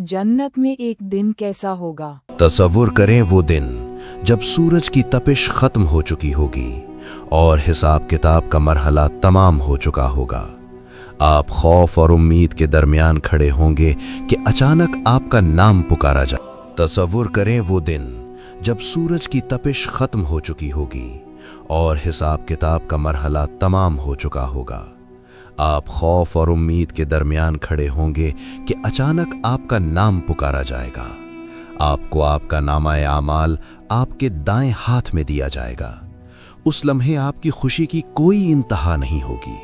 जन्नत में एक दिन कैसा होगा। तसव्वुर करें वो दिन जब सूरज की तपिश खत्म हो चुकी होगी और हिसाब किताब का मरहला तमाम हो चुका होगा। आप खौफ और उम्मीद के दरमियान खड़े होंगे कि अचानक आपका नाम पुकारा जाए। तसव्वुर करें वो दिन जब सूरज की तपिश खत्म हो चुकी होगी और हिसाब किताब का मरहला तमाम हो चुका होगा। आप खौफ और उम्मीद के दरमियान खड़े होंगे कि अचानक आपका नाम पुकारा जाएगा। आपको आपका नामा-ए आमाल आपके दाएं हाथ में दिया जाएगा। उस लम्हे आपकी खुशी की कोई इंतहा नहीं होगी।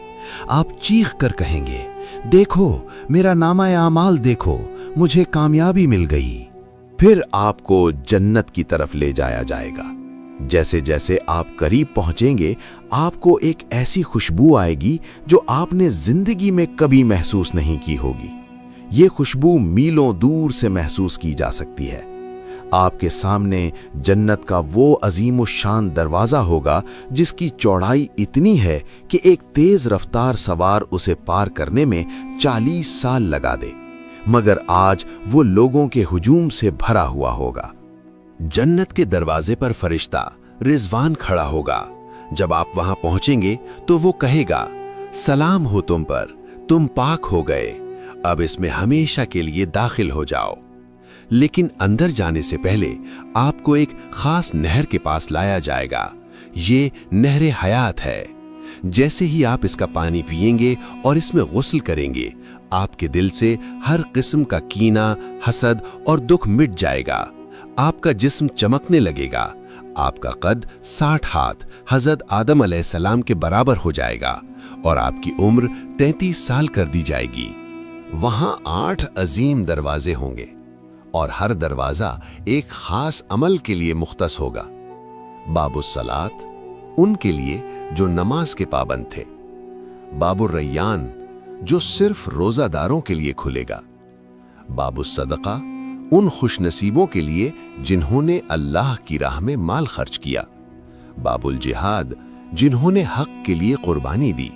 आप चीख कर कहेंगे, देखो मेरा नामा-ए आमाल देखो, मुझे कामयाबी मिल गई। फिर आपको जन्नत की तरफ ले जाया जाएगा। जैसे जैसे आप करीब पहुंचेंगे, आपको एक ऐसी खुशबू आएगी जो आपने जिंदगी में कभी महसूस नहीं की होगी। ये खुशबू मीलों दूर से महसूस की जा सकती है। आपके सामने जन्नत का वो अजीम व शान दरवाज़ा होगा जिसकी चौड़ाई इतनी है कि एक तेज़ रफ्तार सवार उसे पार करने में 40 साल लगा दे, मगर आज वो लोगों के हुजूम से भरा हुआ होगा। जन्नत के दरवाजे पर फरिश्ता रिजवान खड़ा होगा। जब आप वहां पहुंचेंगे तो वो कहेगा, सलाम हो तुम पर, तुम पाक हो गए, अब इसमें हमेशा के लिए दाखिल हो जाओ। लेकिन अंदर जाने से पहले आपको एक खास नहर के पास लाया जाएगा। ये नहर हयात है। जैसे ही आप इसका पानी पिएंगे और इसमें गुस्ल करेंगे, आपके दिल से हर किस्म का कीना, हसद और दुख मिट जाएगा। आपका जिस्म चमकने लगेगा। आपका कद 60 हाथ हज़रत आदम अलैहिस्सलाम के बराबर हो जाएगा और आपकी उम्र 33 साल कर दी जाएगी। वहां 8 अजीम दरवाजे होंगे और हर दरवाजा एक खास अमल के लिए मुख्तस होगा। बाबुस सलात उनके लिए जो नमाज के पाबंद थे। बाबुर रैयान जो सिर्फ रोजादारों के लिए खुलेगा। बाबुस सदका उन खुशनसीबों के लिए जिन्होंने अल्लाह की राह में माल खर्च किया। बाबुल जिहाद जिन्होंने हक के लिए कुर्बानी दी।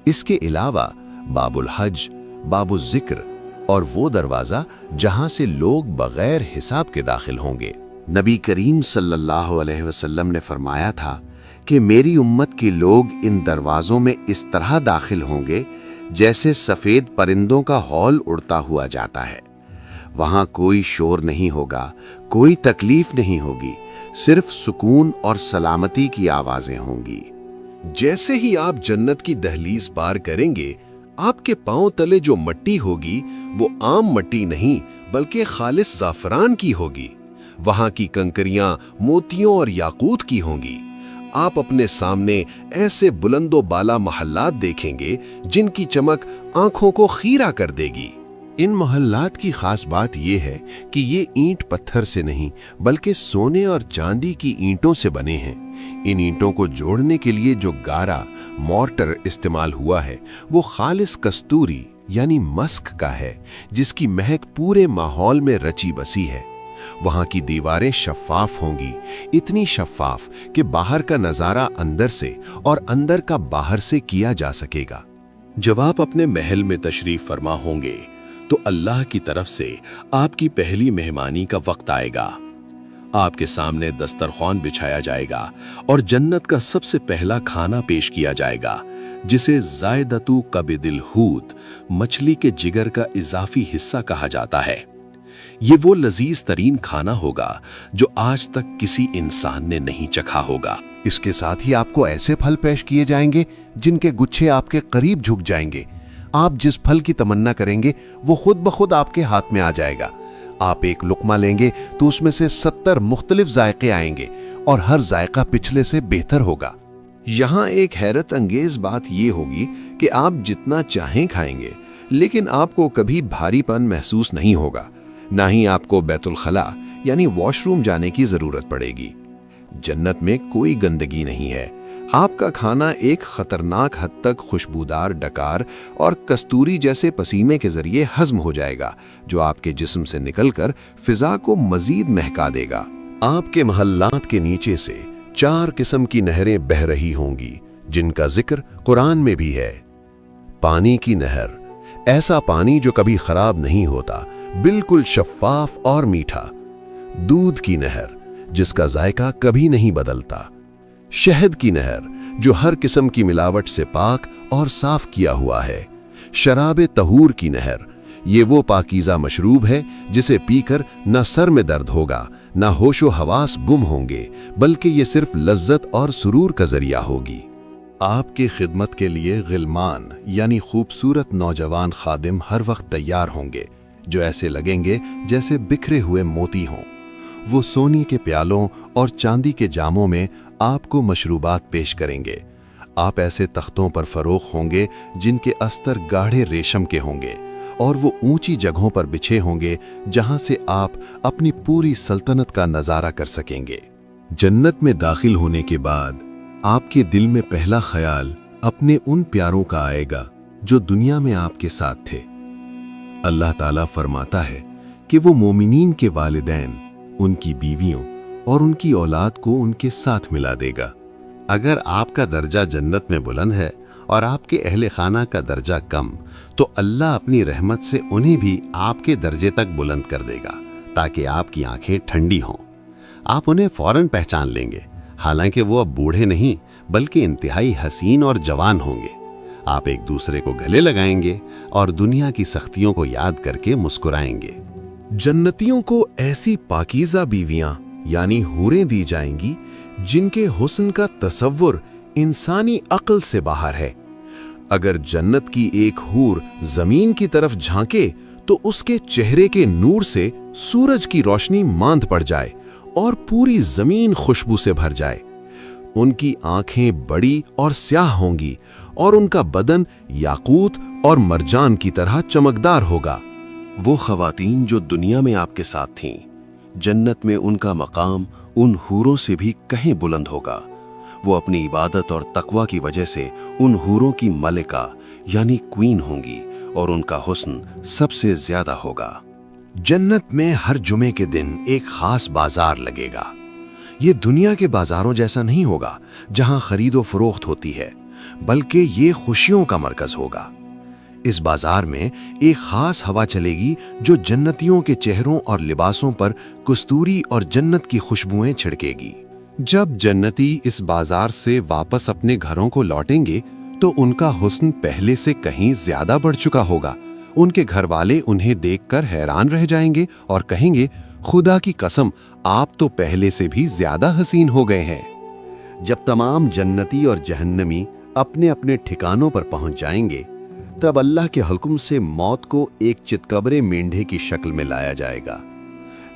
इसके अलावा बाबुल हज, बाबुल जिक्र और वो दरवाज़ा जहां से लोग बगैर हिसाब के दाखिल होंगे। नबी करीम सल्लल्लाहु अलैहि वसल्लम ने फरमाया था कि मेरी उम्मत के लोग इन दरवाज़ों में इस तरह दाखिल होंगे जैसे सफ़ेद परिंदों का हौल उड़ता हुआ जाता है। वहां कोई शोर नहीं होगा, कोई तकलीफ नहीं होगी, सिर्फ सुकून और सलामती की आवाजें होंगी। जैसे ही आप जन्नत की दहलीज पार करेंगे, आपके पांव तले जो मट्टी होगी वो आम मट्टी नहीं बल्कि खालिस ज़ाफ़रान की होगी। वहां की कंकरियां मोतियों और याकूत की होंगी। आप अपने सामने ऐसे बुलंदो बाला महल्लात देखेंगे जिनकी चमक आंखों को खीरा कर देगी। इन मोहल्लात की खास बात यह है कि ये ईंट पत्थर से नहीं बल्कि सोने और चांदी की ईंटों से बने हैं। इन ईंटों को जोड़ने के लिए जो गारा मॉर्टर इस्तेमाल हुआ है वो खालिस कस्तूरी यानी मस्क का है, जिसकी महक पूरे माहौल में रची बसी है। वहां की दीवारें शफ़ाफ होंगी, इतनी शफ़ाफ कि बाहर का नज़ारा अंदर से और अंदर का बाहर से किया जा सकेगा। जब आप अपने महल में तशरीफ फरमा होंगे तो अल्लाह की तरफ से आपकी पहली मेहमानी का वक्त आएगा। आपके सामने दस्तरख्वान बिछाया जाएगा और जन्नत का सबसे पहला खाना पेश किया जाएगा, जिसे ज़ायदतु कबिदिल हूत, मछली के जिगर का इजाफी हिस्सा कहा जाता है। ये वो लजीज तरीन खाना होगा जो आज तक किसी इंसान ने नहीं चखा होगा। इसके साथ ही आपको ऐसे फल पेश किए जाएंगे जिनके गुच्छे आपके करीब झुक जाएंगे। आप जिस फल की तमन्ना करेंगे वो खुद ब खुद आपके हाथ में आ जाएगा। आप एक लुक्मा लेंगे तो उसमें से 70 मुख्तलिफ जायके आएंगे और हर जायका पिछले से बेहतर होगा। यहाँ एक हैरत अंगेज बात ये होगी कि आप जितना चाहें खाएंगे, लेकिन आपको कभी भारीपन महसूस नहीं होगा। ना ही आपको बैतुल खला यानी वॉशरूम जाने की जरूरत पड़ेगी। जन्नत में कोई गंदगी नहीं है। आपका खाना एक खतरनाक हद तक खुशबूदार डकार और कस्तूरी जैसे पसीने के जरिए हजम हो जाएगा, जो आपके जिस्म से निकलकर फिजा को मजीद महका देगा। आपके महल्लात के नीचे से 4 किस्म की नहरें बह रही होंगी, जिनका जिक्र कुरान में भी है। पानी की नहर, ऐसा पानी जो कभी खराब नहीं होता बिल्कुल शफ़ाफ और मीठा, दूध की नहर जिसका जायका कभी नहीं बदलता, शहद की नहर जो हर किस्म की मिलावट से पाक और साफ किया हुआ है, शराब तहूर की नहर, ये वो पाकीज़ा मशरूब है जिसे पीकर न सर में दर्द होगा, न होशो हवास गुम होंगे, बल्कि ये सिर्फ लज्जत और सुरूर का जरिया होगी। आपकी खिदमत के लिए गिलमान यानी खूबसूरत नौजवान खादिम हर वक्त तैयार होंगे, जो ऐसे लगेंगे जैसे बिखरे हुए मोती हों। वो सोने के प्यालों और चांदी के जामों में आपको मशरूबात पेश करेंगे। आप ऐसे तख्तों पर फरोख होंगे जिनके अस्तर गाढ़े रेशम के होंगे, और वो ऊंची जगहों पर बिछे होंगे जहां से आप अपनी पूरी सल्तनत का नजारा कर सकेंगे। जन्नत में दाखिल होने के बाद आपके दिल में पहला ख्याल अपने उन प्यारों का आएगा जो दुनिया में आपके साथ थे। अल्लाह ताला फरमाता है कि वो मोमिनीन के वालिदैन, उनकी बीवियों और उनकी औलाद को उनके साथ मिला देगा। अगर आपका दर्जा जन्नत में बुलंद है और आपके अहले खाना का दर्जा कम, तो अल्लाह अपनी रहमत से उन्हें भी आपके दर्जे तक बुलंद कर देगा, ताकि आपकी आंखें ठंडी हों। आप उन्हें फौरन पहचान लेंगे, हालांकि वो अब बूढ़े नहीं बल्कि इंतहाई हसीन और जवान होंगे। आप एक दूसरे को गले लगाएंगे और दुनिया की सख्तियों को याद करके मुस्कुराएंगे। जन्नतियों को ऐसी पाकीज़ा बीवियां यानी हूरें दी जाएंगी जिनके हुस्न का तसव्वुर इंसानी अक्ल से बाहर है। अगर जन्नत की एक हूर जमीन की तरफ झांके तो उसके चेहरे के नूर से सूरज की रोशनी मांद पड़ जाए और पूरी जमीन खुशबू से भर जाए। उनकी आंखें बड़ी और स्याह होंगी और उनका बदन याकूत और मरजान की तरह चमकदार होगा। वो खवातीन जो दुनिया में आपके साथ थीं, जन्नत में उनका मकाम उन हूरों से भी कहीं बुलंद होगा। वो अपनी इबादत और तकवा की वजह से उन हूरों की मलिका यानी क्वीन होंगी और उनका हुस्न सबसे ज्यादा होगा। जन्नत में हर जुमे के दिन एक खास बाजार लगेगा। ये दुनिया के बाजारों जैसा नहीं होगा जहां खरीदो फरोख्त होती है, बल्कि ये खुशियों का मरकज होगा। इस बाजार में एक खास हवा चलेगी जो जन्नतियों के चेहरों और लिबासों पर कस्तूरी और जन्नत की खुशबुएं छिड़केगी। जब जन्नती इस बाजार से वापस अपने घरों को लौटेंगे तो उनका हुस्न पहले से कहीं ज्यादा बढ़ चुका होगा। उनके घर वाले उन्हें देखकर हैरान रह जाएंगे और कहेंगे, खुदा की कसम, आप तो पहले से भी ज्यादा हसीन हो गए हैं। जब तमाम जन्नती और जहन्नमी अपने अपने ठिकानों पर पहुंच जाएंगे, तब अल्लाह के हुक्म से मौत को एक चितकबरे मेंढे की शक्ल में लाया जाएगा।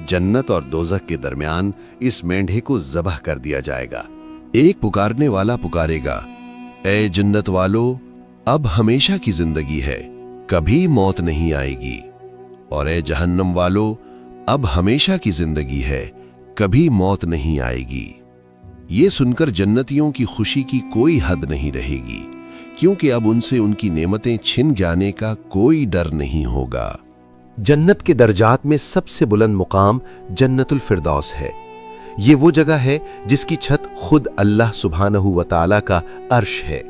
जन्नत और दोज़ख के दरमियान इस मेंढे को ज़बह कर दिया जाएगा। एक पुकारने वाला पुकारेगा, ए जन्नत वालों, अब हमेशा की जिंदगी है, कभी मौत नहीं आएगी। और ए जहन्नम वालों, अब हमेशा की जिंदगी है, कभी मौत नहीं आएगी। ये सुनकर जन्नतियों की खुशी की कोई हद नहीं रहेगी, क्योंकि अब उनसे उनकी नेमतें छिन जाने का कोई डर नहीं होगा। जन्नत के दर्जात में सबसे बुलंद मुकाम जन्नतुल फिरदौस है। ये वो जगह है जिसकी छत खुद अल्लाह सुब्हानहू व तआला का अर्श है।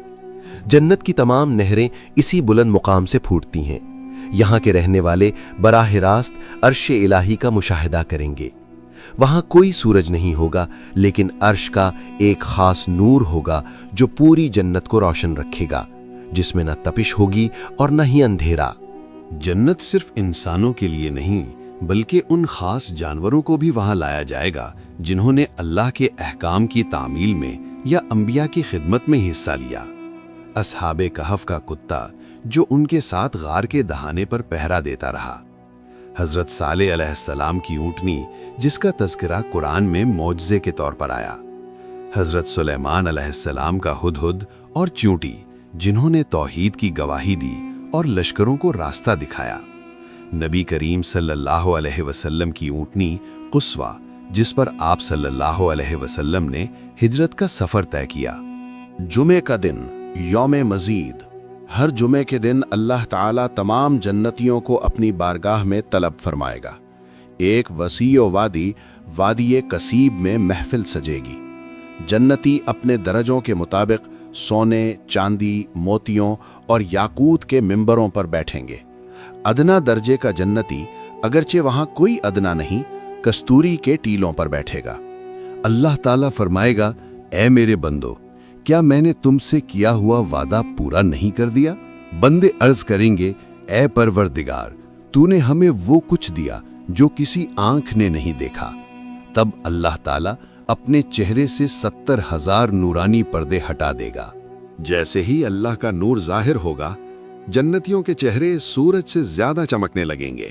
जन्नत की तमाम नहरें इसी बुलंद मुकाम से फूटती हैं। यहाँ के रहने वाले बराह रास्त अर्श इलाही का मुशाहिदा करेंगे। वहाँ कोई सूरज नहीं होगा, लेकिन अर्श का एक खास नूर होगा जो पूरी जन्नत को रोशन रखेगा, जिसमें न तपिश होगी और न ही अंधेरा। जन्नत सिर्फ इंसानों के लिए नहीं, बल्कि उन खास जानवरों को भी वहां लाया जाएगा जिन्होंने अल्लाह के अहकाम की तामील में या अंबिया की खिदमत में हिस्सा लिया। असहाबे कहफ का कुत्ता जो उनके साथ गार के दहाने पर पहरा देता रहा, हजरत सालेह अलैहिस्सलाम की ऊँटनी जिसका तज़किरा कुरान में मौजज़े के तौर पर आया, हजरत सुलेमान अलैहिस्सलाम का हुदहुद और चींटी जिन्होंने तौहीद की गवाही दी और लश्करों को रास्ता दिखाया, नबी करीम सल्लल्लाहु अलैहि वसल्लम की ऊँटनी कुस्वा जिस पर आप सल्लल्लाहु अलैहि वसल्लम ने हिजरत का सफ़र तय किया। जुमे का दिन यौमे मजीद, हर जुमे के दिन अल्लाह ताला तमाम जन्नतियों को अपनी बारगाह में तलब फरमाएगा। एक वसीओ वादी वादी कसीब में महफिल सजेगी। जन्नती अपने दरजों के मुताबिक सोने, चांदी, मोतियों और याकूत के मिंबरों पर बैठेंगे। अदना दर्जे का जन्नती اگرچہ وہاں کوئی ادنا نہیں کستوری کے ٹیلوں پر بیٹھے گا۔ اللہ تعالیٰ فرمائے گا، اے میرے بندو، کیا میں نے تم سے کیا ہوا وعدہ پورا نہیں کر دیا؟ بندے عرض کریں گے، اے پروردگار، تو نے ہمیں وہ کچھ دیا جو کسی آنکھ نے نہیں دیکھا۔ تب اللہ تعالیٰ اپنے چہرے سے 70,000 نورانی پردے ہٹا دے گا۔ جیسے ہی اللہ کا نور ظاہر ہوگا، جنتیوں کے چہرے سورج سے زیادہ چمکنے لگیں گے۔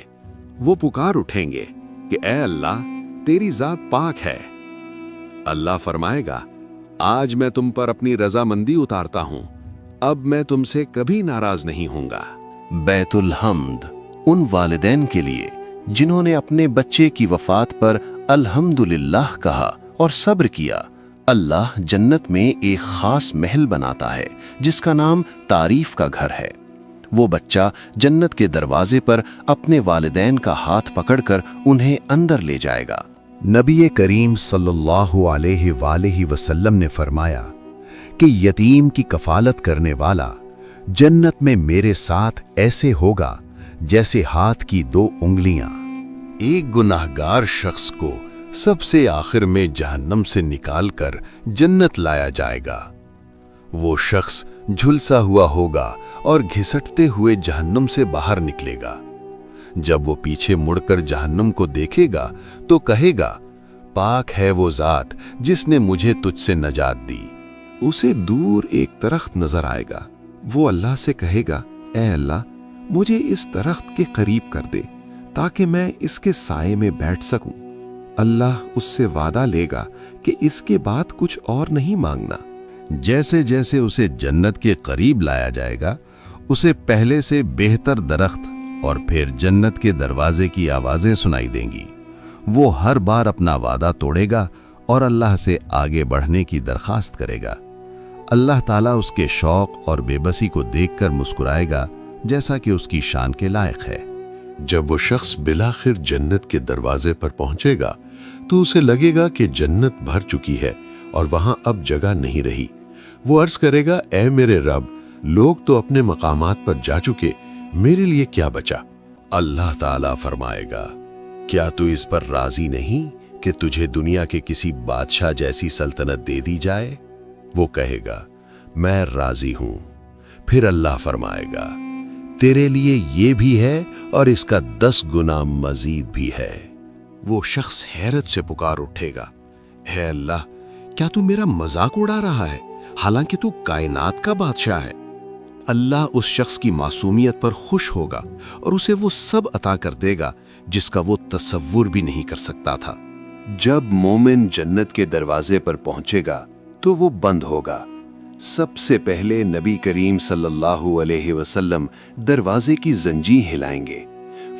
وہ پکار اٹھیں گے کہ اے اللہ، تیری ذات پاک ہے۔ اللہ فرمائے گا، آج میں تم پر اپنی رضامندی اتارتا ہوں، اب میں تم سے کبھی ناراض نہیں ہوں گا۔ بیت الحمد ان والدین کے لیے جنہوں نے اپنے بچے کی وفات پر الحمدللہ کہا اور صبر کیا۔ اللہ جنت میں ایک خاص محل بناتا ہے جس کا نام تعریف کا گھر ہے۔ وہ بچہ جنت کے دروازے پر اپنے والدین کا ہاتھ پکڑ کر انہیں اندر لے جائے گا۔ نبی کریم صلی اللہ علیہ وآلہ وسلم نے فرمایا کہ یتیم کی کفالت کرنے والا جنت میں میرے ساتھ ایسے ہوگا جیسے ہاتھ کی 2 انگلیاں۔ ایک گناہگار شخص کو سب سے آخر میں جہنم سے نکال کر جنت لایا جائے گا۔ وہ شخص جھلسا ہوا ہوگا اور گھسٹتے ہوئے جہنم سے باہر نکلے گا۔ جب وہ پیچھے مڑ کر جہنم کو دیکھے گا تو کہے گا، پاک ہے وہ ذات جس نے مجھے تجھ سے نجات دی۔ اسے دور ایک درخت نظر آئے گا۔ وہ اللہ سے کہے گا، اے اللہ، مجھے اس درخت کے قریب کر دے تاکہ میں اس کے سائے میں بیٹھ سکوں۔ اللہ اس سے وعدہ لے گا کہ اس کے بعد کچھ اور نہیں مانگنا۔ جیسے جیسے اسے جنت کے قریب لایا جائے گا، اسے پہلے سے بہتر درخت اور پھر جنت کے دروازے کی آوازیں سنائی دیں گی۔ وہ ہر بار اپنا وعدہ توڑے گا اور اللہ سے آگے بڑھنے کی درخواست کرے گا۔ اللہ تعالیٰ اس کے شوق اور بے بسی کو دیکھ کر مسکرائے گا جیسا کہ اس کی شان کے لائق ہے۔ جب وہ شخص بالآخر جنت کے دروازے پر پہنچے گا تو اسے لگے گا کہ جنت بھر چکی ہے اور وہاں اب جگہ نہیں رہی۔ وہ عرض کرے گا، اے میرے رب، لوگ تو اپنے مقامات پر جا چکے، میرے لیے کیا بچا؟ اللہ تعالیٰ فرمائے گا، کیا تو اس پر راضی نہیں کہ تجھے دنیا کے کسی بادشاہ جیسی سلطنت دے دی جائے؟ وہ کہے گا، میں راضی ہوں۔ پھر اللہ فرمائے گا، تیرے لیے یہ بھی ہے اور اس کا 10 گنا مزید بھی ہے۔ وہ شخص حیرت سے پکار اٹھے گا، اے اللہ، کیا تو میرا مذاق اڑا رہا ہے حالانکہ تو کائنات کا بادشاہ ہے؟ اللہ اس شخص کی معصومیت پر خوش ہوگا اور اسے وہ سب عطا کر دے گا جس کا وہ تصور بھی نہیں کر سکتا تھا۔ جب مومن جنت کے دروازے پر پہنچے گا تو وہ بند ہوگا۔ سب سے پہلے نبی کریم صلی اللہ علیہ وسلم دروازے کی زنجیر ہلائیں گے۔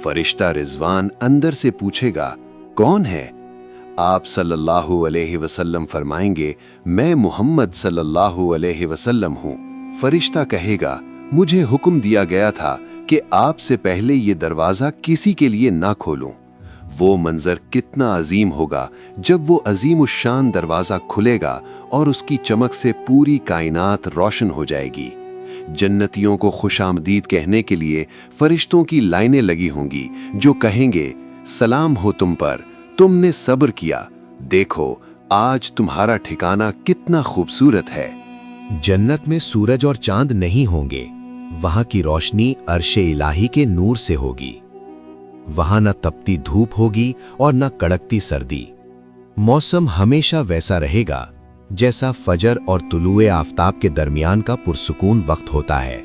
فرشتہ رضوان اندر سے پوچھے گا، کون ہے؟ آپ صلی اللہ علیہ وسلم فرمائیں گے، میں محمد صلی اللہ علیہ وسلم ہوں۔ فرشتہ کہے گا، مجھے حکم دیا گیا تھا کہ آپ سے پہلے یہ دروازہ کسی کے لیے نہ کھولوں۔ وہ منظر کتنا عظیم ہوگا جب وہ عظیم الشان دروازہ کھلے گا اور اس کی چمک سے پوری کائنات روشن ہو جائے گی۔ جنتیوں کو خوش آمدید کہنے کے لیے فرشتوں کی لائنیں لگی ہوں گی جو کہیں گے، سلام ہو تم پر، تم نے صبر کیا، دیکھو آج تمہارا ٹھکانہ کتنا خوبصورت ہے۔ جنت میں سورج اور چاند نہیں ہوں گے، وہاں کی روشنی عرش الہی کے نور سے ہوگی۔ وہاں نہ تپتی دھوپ ہوگی اور نہ کڑکتی سردی۔ موسم ہمیشہ ویسا رہے گا جیسا فجر اور طلوع آفتاب کے درمیان کا پرسکون وقت ہوتا ہے۔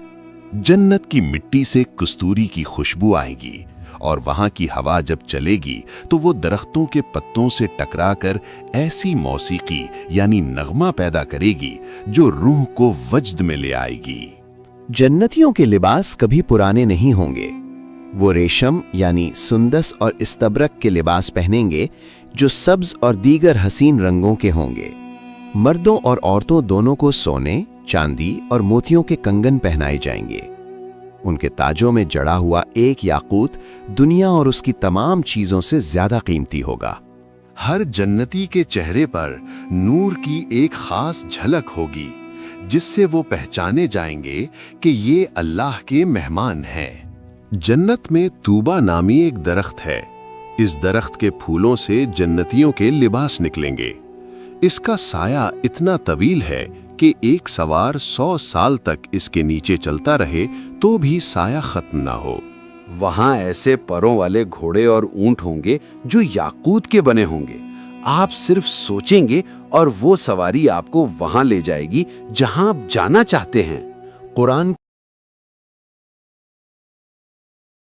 جنت کی مٹی سے کستوری کی خوشبو آئے گی اور وہاں کی ہوا جب چلے گی تو وہ درختوں کے پتوں سے ٹکرا کر ایسی موسیقی یعنی نغمہ پیدا کرے گی جو روح کو وجد میں لے آئے گی۔ جنتیوں کے لباس کبھی پرانے نہیں ہوں گے۔ وہ ریشم یعنی سندس اور استبرق کے لباس پہنیں گے جو سبز اور دیگر حسین رنگوں کے ہوں گے۔ مردوں اور عورتوں دونوں کو سونے، چاندی اور موتیوں کے کنگن پہنائے جائیں گے۔ ان کے تاجوں میں جڑا ہوا ایک یاقوت دنیا اور اس کی تمام چیزوں سے زیادہ قیمتی ہوگا۔ ہر جنتی کے چہرے پر نور کی ایک خاص جھلک ہوگی جس سے وہ پہچانے جائیں گے کہ یہ اللہ کے مہمان ہیں۔ जन्नत में तूबा नामी एक दरख्त है। इस दरख्त के फूलों से जन्नतियों के लिबास निकलेंगे। इसका साया इतना तवील है कि एक सवार 100 साल तक इसके नीचे चलता रहे तो भी साया खत्म ना हो। वहां ऐसे परों वाले घोड़े और ऊंट होंगे जो याकूत के बने होंगे। आप सिर्फ सोचेंगे और वो सवारी आपको वहां ले जाएगी जहां आप जाना चाहते हैं। कुरान